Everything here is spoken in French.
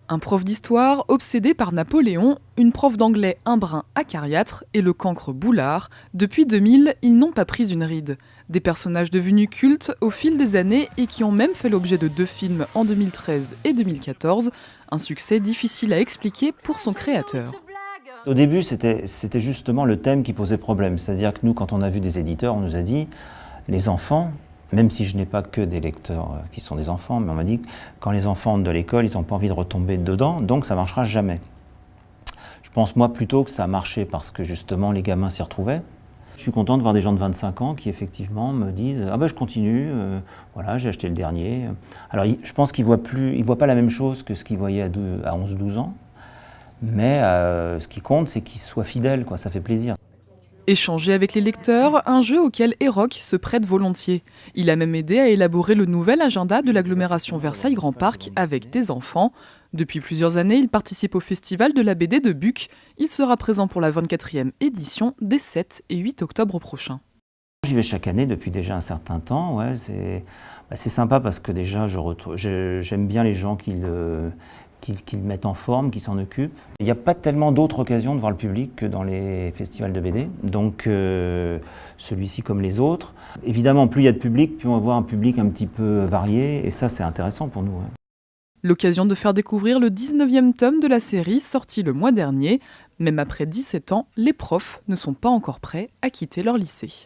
Un prof d'histoire obsédé par Napoléon, une prof d'anglais un brin acariâtre et le cancre Boulard, depuis 2000, ils n'ont pas pris une ride. Des personnages devenus cultes au fil des années et qui ont même fait l'objet de 2 films en 2013 et 2014, un succès difficile à expliquer pour son créateur. Au début, c'était justement le thème qui posait problème. C'est-à-dire que nous, quand on a vu des éditeurs, on nous a dit les enfants, même si je n'ai pas que des lecteurs qui sont des enfants, mais on m'a dit que quand les enfants entrent de l'école, ils n'ont pas envie de retomber dedans, donc ça ne marchera jamais. Je pense moi plutôt que ça a marché parce que justement les gamins s'y retrouvaient. Je suis content de voir des gens de 25 ans qui effectivement me disent « Ah ben je continue, voilà, j'ai acheté le dernier ». Alors je pense qu'ils ne voient pas la même chose que ce qu'ils voyaient à 11-12 ans, mais ce qui compte, c'est qu'ils soient fidèles, quoi, ça fait plaisir. Échanger avec les lecteurs, un jeu auquel Eroc se prête volontiers. Il a même aidé à élaborer le nouvel agenda de l'agglomération Versailles Grand Parc avec des enfants. Depuis plusieurs années, il participe au festival de la BD de Buc. Il sera présent pour la 24e édition des 7 et 8 octobre prochains. J'y vais chaque année depuis déjà un certain temps. Ouais, c'est sympa parce que déjà j'aime bien les gens qui le mettent en forme, qui s'en occupent. Il n'y a pas tellement d'autres occasions de voir le public que dans les festivals de BD, donc celui-ci comme les autres. Évidemment, plus il y a de public, plus on va voir un public un petit peu varié, et ça c'est intéressant pour nous. Ouais. L'occasion de faire découvrir le 19e tome de la série sorti le mois dernier. Même après 17 ans, les profs ne sont pas encore prêts à quitter leur lycée.